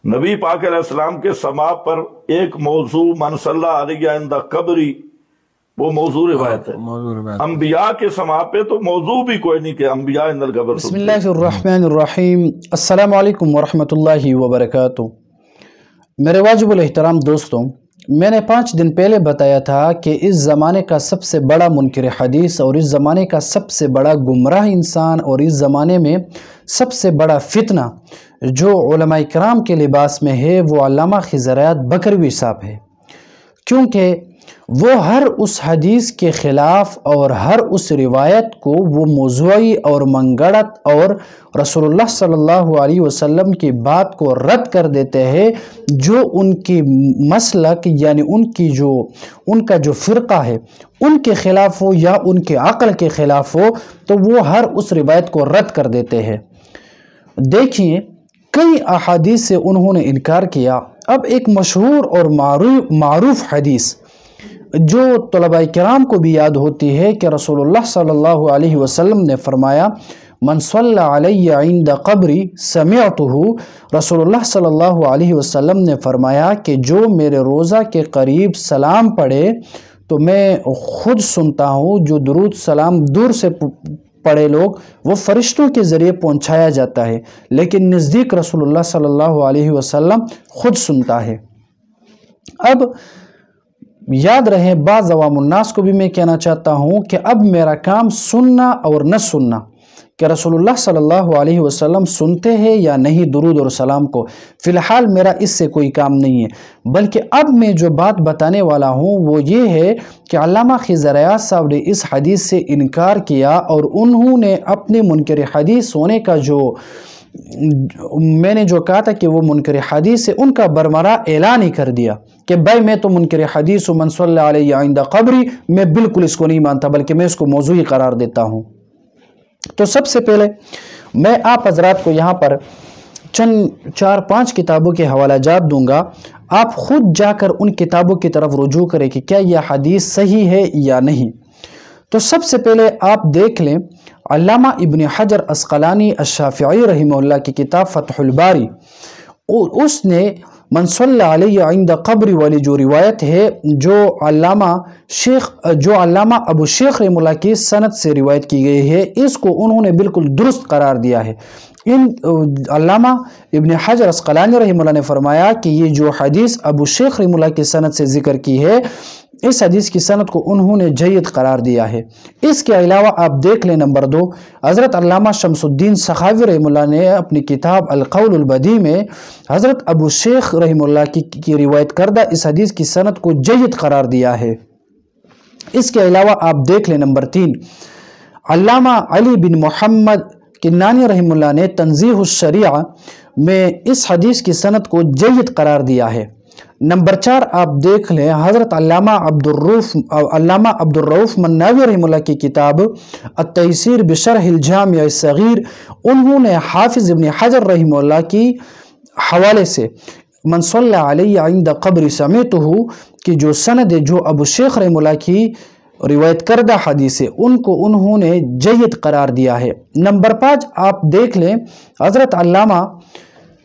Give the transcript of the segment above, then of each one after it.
نبی پاک علیہ السلام کے سما پر ایک موضوع من صلی علیہ عند قبری، وہ موضوع روایت ہے۔ انبیاء کے سما پہ تو موضوع بھی کوئی نہیں کہ انبیاء عند القبر۔ بسم اللہ الرحمن الرحیم۔ السلام علیکم ورحمۃ اللہ وبرکاتہ۔ میرے واجب الاحترام دوستوں، میں نے 5 دن پہلے بتایا تھا کہ اس زمانے کا سب سے بڑا منکر حدیث اور اس زمانے کا سب سے بڑا گمراہ انسان اور اس زمانے میں سب سے بڑا فتنہ جو علماء کرام کے لباس میں ہے وہ علامہ خضرات بکروی صاحب ہے، کیونکہ وہ ہر اس حدیث کے خلاف اور ہر اس روایت کو وہ موضوعی اور منگڑت اور رسول اللہ صلی اللہ علیہ وسلم کی بات کو رد کر دیتے ہیں، جو ان کی مسلک یعنی ان کا جو فرقہ ہے ان کے خلاف ہو یا ان کے عقل کے خلاف ہو، تو وہ ہر اس روایت کو رد کر دیتے ہیں۔ دیکھیے، کئی احادیث سے انہوں نے انکار کیا۔ اب ایک مشہور اور معروف حدیث جو طلباء کرام کو بھی یاد ہوتی ہے کہ رسول اللہ صلی اللہ علیہ وسلم نے فرمایا من صلی علی عند قبری سمعتہ، رسول اللہ صلی اللہ علیہ وسلم نے فرمایا کہ جو میرے روضہ کے قریب سلام پڑھے تو میں خود سنتا ہوں، جو درود سلام دور سے پڑھے لوگ وہ فرشتوں کے ذریعے پہنچایا جاتا ہے، لیکن نزدیک رسول اللہ صلی اللہ علیہ وسلم خود سنتا ہے۔ اب یاد رہے، بعض عوام الناس کو بھی میں کہنا چاہتا ہوں کہ اب میرا کام سننا اور نہ سننا کہ رسول اللہ صلی اللہ علیہ وسلم سنتے ہیں یا نہیں درود اور سلام کو، فی الحال میرا اس سے کوئی کام نہیں ہے، بلکہ اب میں جو بات بتانے والا ہوں وہ یہ ہے کہ علامہ خضرات صاحب نے اس حدیث سے انکار کیا اور انہوں نے اپنے منکر حدیث ہونے کا جو میں نے جو کہا تھا کہ وہ منکر حدیث ہے، ان کا برمرہ اعلان ہی کر دیا کہ بھائی میں تو منکر حدیث ہوں، من صلی علیہ عند قبری، میں بالکل اس کو نہیں مانتا بلکہ میں اس کو موضوعی قرار دیتا ہوں۔ تو سب سے پہلے میں آپ حضرات کو یہاں پر چند 4-5 کتابوں کے حوالہ جات دوں گا، آپ خود جا کر ان کتابوں کی طرف رجوع کریں کہ کیا یہ حدیث صحیح ہے یا نہیں۔ تو سب سے پہلے آپ دیکھ لیں علامہ ابن حجر عسقلانی الشافعی رحمہ اللہ کی کتاب فتح الباری، اس نے من صلی علیہ عند قبر والی جو روایت ہے جو علامہ ابو شیخ رحمہ اللہ کی سند سے روایت کی گئی ہے، اس کو انہوں نے بالکل درست قرار دیا ہے۔ علامہ ابن حجر عسقلانی رحمہ اللہ نے فرمایا کہ یہ جو حدیث ابو شیخ رحمہ اللہ کی سند سے ذکر کی ہے، اس حدیث کی سند کو انہوں نے جید قرار دیا ہے۔ اس کے علاوہ آپ دیکھ لیں نمبر 2، حضرت علامہ شمس الدین سخاوی رحمہ اللہ نے اپنی کتاب القول البدیع میں حضرت ابو شیخ رحمہ اللہ کی روایت کردہ اس حدیث کی سند کو جید قرار دیا ہے۔ اس کے علاوہ آپ دیکھ لیں نمبر 3، علامہ علی بن محمد کنانی رحمہ اللہ نے تنزیہ الشریعہ میں اس حدیث کی سند کو جید قرار دیا ہے۔ نمبر 4 آپ دیکھ لیں حضرت علامہ عبدالرؤف مناوی رحمہ اللہ کی کتاب التیسیر بشرح الجامع الصغیر، انہوں نے حافظ ابن حجر رحمہ اللہ کی حوالے سے من صلی علیہ عند قبر سمعتہ کی جو سند ہے جو ابو شیخ رحمہ اللہ کی روایت کردہ حدیث ہے، ان کو انہوں نے جید قرار دیا ہے۔ نمبر 5 آپ دیکھ لیں حضرت علامہ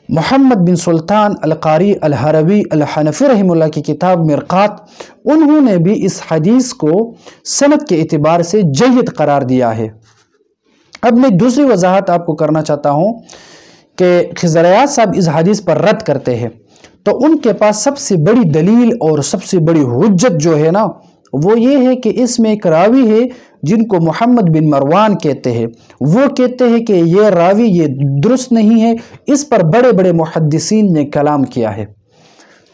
محمد بن سلطان القاری الحروی الحنفی رحمہ اللہ کی کتاب مرقات، انہوں نے بھی اس حدیث کو سند کے اعتبار سے جید قرار دیا ہے۔ اب میں دوسری وضاحت آپ کو کرنا چاہتا ہوں کہ خضرات صاحب اس حدیث پر رد کرتے ہیں، تو ان کے پاس سب سے بڑی دلیل اور سب سے بڑی حجت جو ہے نا وہ یہ ہے کہ اس میں ایک راوی ہے جن کو محمد بن مروان کہتے ہیں، وہ کہتے ہیں کہ یہ راوی یہ درست نہیں ہے، اس پر بڑے بڑے محدثین نے کلام کیا ہے۔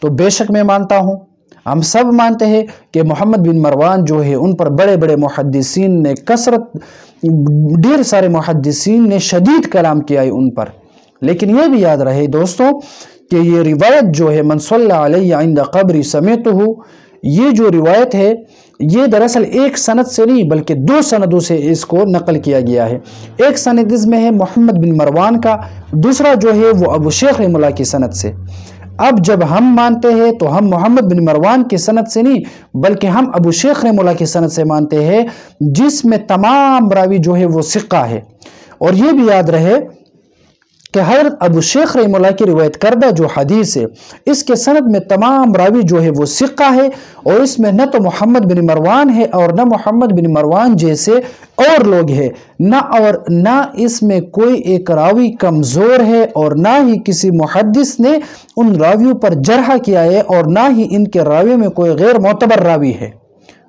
تو بے شک میں مانتا ہوں، ہم سب مانتے ہیں کہ محمد بن مروان جو ہے ان پر بڑے بڑے محدثین نے ڈھیر سارے محدثین نے شدید کلام کیا ہے ان پر، لیکن یہ بھی یاد رہے دوستوں کہ یہ روایت جو ہے من صلی علیہ عند قبر سمعتہ، یہ جو روایت ہے یہ دراصل ایک سند سے نہیں بلکہ 2 سندوں سے اس کو نقل کیا گیا ہے۔ ایک سند اس میں ہے محمد بن مروان کا، دوسرا جو ہے وہ ابو شیخ رحمہ اللہ کی سند سے۔ اب جب ہم مانتے ہیں تو ہم محمد بن مروان کی سند سے نہیں بلکہ ہم ابو شیخ رحمہ اللہ کی سند سے مانتے ہیں، جس میں تمام راوی جو ہے وہ ثقہ ہے۔ اور یہ بھی یاد رہے کہ حضرت ابو شیخ رحمہ اللہ کی روایت کردہ جو حدیث ہے اس کے سند میں تمام راوی جو ہے وہ ثقہ ہے، اور اس میں نہ تو محمد بن مروان ہے اور نہ محمد بن مروان جیسے اور لوگ ہیں، نہ اس میں کوئی ایک راوی کمزور ہے، اور نہ ہی کسی محدث نے ان راویوں پر جرح کیا ہے، اور نہ ہی ان کے راویوں میں کوئی غیر معتبر راوی ہے،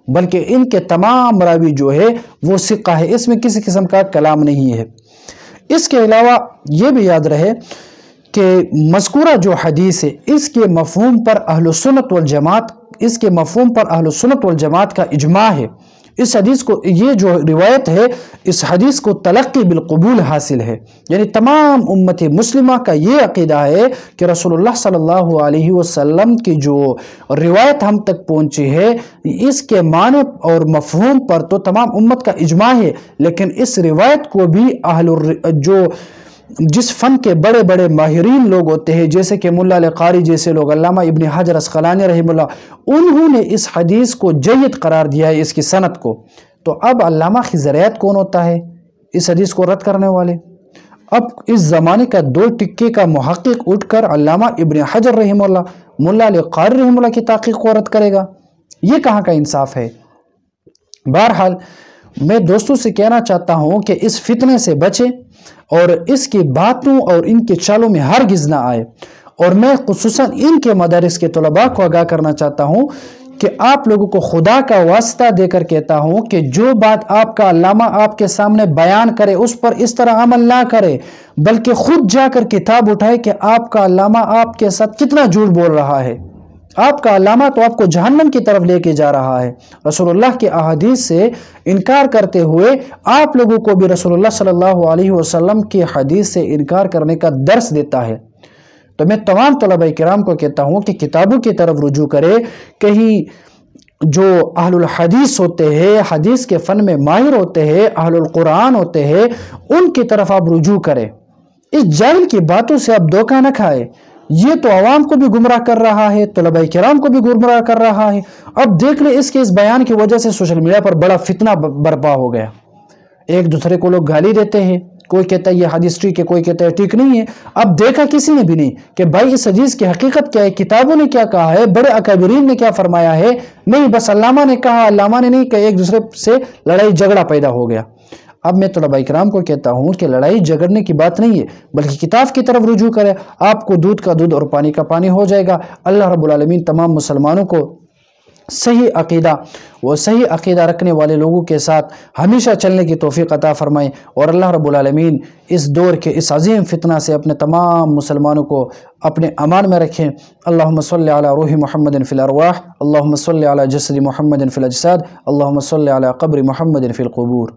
بلکہ ان کے تمام راوی جو ہے وہ ثقہ ہے، اس میں کسی قسم کا کلام نہیں ہے۔ اس کے علاوہ یہ بھی یاد رہے کہ مذکورہ جو حدیث ہے اس کے مفہوم پر اہل سنت والجماعت کا اجماع ہے۔ اس حدیث کو، یہ جو روایت ہے اس حدیث کو تلقی بالقبول حاصل ہے، یعنی تمام امت مسلمہ کا یہ عقیدہ ہے کہ رسول اللہ صلی اللہ علیہ وسلم کی جو روایت ہم تک پہنچی ہے اس کے معنی اور مفہوم پر تو تمام امت کا اجماع ہے، لیکن اس روایت کو بھی جس فن کے بڑے بڑے ماہرین لوگ ہوتے ہیں جیسے کہ ملا علی قاری جیسے لوگ، علامہ ابن حجر اسقلانی رحمہ اللہ، انہوں نے اس حدیث کو جید قرار دیا ہے، اس کی سند کو۔ تو اب علامہ خضریات کون ہوتا ہے اس حدیث کو رد کرنے والے؟ اب اس زمانے کا دو ٹکے کا محقق اٹھ کر علامہ ابن حجر رحمہ اللہ، ملا علی قاری رحمہ اللہ کی تحقیق کو رد کرے گا؟ یہ کہاں کا انصاف ہے؟ بہرحال میں دوستوں سے کہنا چاہتا ہوں کہ اس فتنے سے بچیں اور اس کی باتوں اور ان کے چالوں میں ہرگز نہ آئے، اور میں خصوصاً ان کے مدارس کے طلباء کو آگاہ کرنا چاہتا ہوں کہ آپ لوگوں کو خدا کا واسطہ دے کر کہتا ہوں کہ جو بات آپ کا علامہ آپ کے سامنے بیان کرے اس پر اس طرح عمل نہ کرے، بلکہ خود جا کر کتاب اٹھائے کہ آپ کا علامہ آپ کے ساتھ کتنا جھوٹ بول رہا ہے۔ آپ کا علامہ تو آپ کو جہنم کی طرف لے کے جا رہا ہے، رسول اللہ کے احادیث سے انکار کرتے ہوئے آپ لوگوں کو بھی رسول اللہ صلی اللہ علیہ وسلم کی حدیث سے انکار کرنے کا درس دیتا ہے۔ تو میں تمام طلباء کرام کو کہتا ہوں کہ کتابوں کی طرف رجوع کرے، کہیں جو اہل الحدیث ہوتے ہیں، حدیث کے فن میں ماہر ہوتے ہیں، اہل القرآن ہوتے ہیں، ان کی طرف آپ رجوع کریں۔ اس جاہل کی باتوں سے آپ دھوکہ نہ کھائے، یہ تو عوام کو بھی گمراہ کر رہا ہے، طلباء کرام کو بھی گمراہ کر رہا ہے۔ اب دیکھ لیں اس بیان کی وجہ سے سوشل میڈیا پر بڑا فتنہ برپا ہو گیا، ایک دوسرے کو لوگ گالی دیتے ہیں، کوئی کہتا ہے یہ حدیث ٹھیک ہے، کوئی کہتا ہے ٹھیک نہیں ہے۔ اب دیکھا کسی نے بھی نہیں کہ بھائی اس حدیث کی حقیقت کیا ہے، کتابوں نے کیا کہا ہے، بڑے اکابرین نے کیا فرمایا ہے، نہیں بس علامہ نے کہا، علامہ نے نہیں کہا، ایک دوسرے سے لڑائی جھگڑا پیدا ہو گیا۔ اب میں طلباء کرام کو کہتا ہوں کہ لڑائی جھگڑنے کی بات نہیں ہے، بلکہ کتاب کی طرف رجوع کرے، آپ کو دودھ کا دودھ اور پانی کا پانی ہو جائے گا۔ اللہ رب العالمین تمام مسلمانوں کو صحیح عقیدہ رکھنے والے لوگوں کے ساتھ ہمیشہ چلنے کی توفیق عطا فرمائے، اور اللہ رب العالمین اس دور کے اس عظیم فتنہ سے اپنے تمام مسلمانوں کو اپنے امان میں رکھیں۔ اللہم صلی علی روح محمد فی الارواح، اللہم صلی علی جسد محمد فی الاجساد، اللہم صلی علی قبر محمد فی القبور۔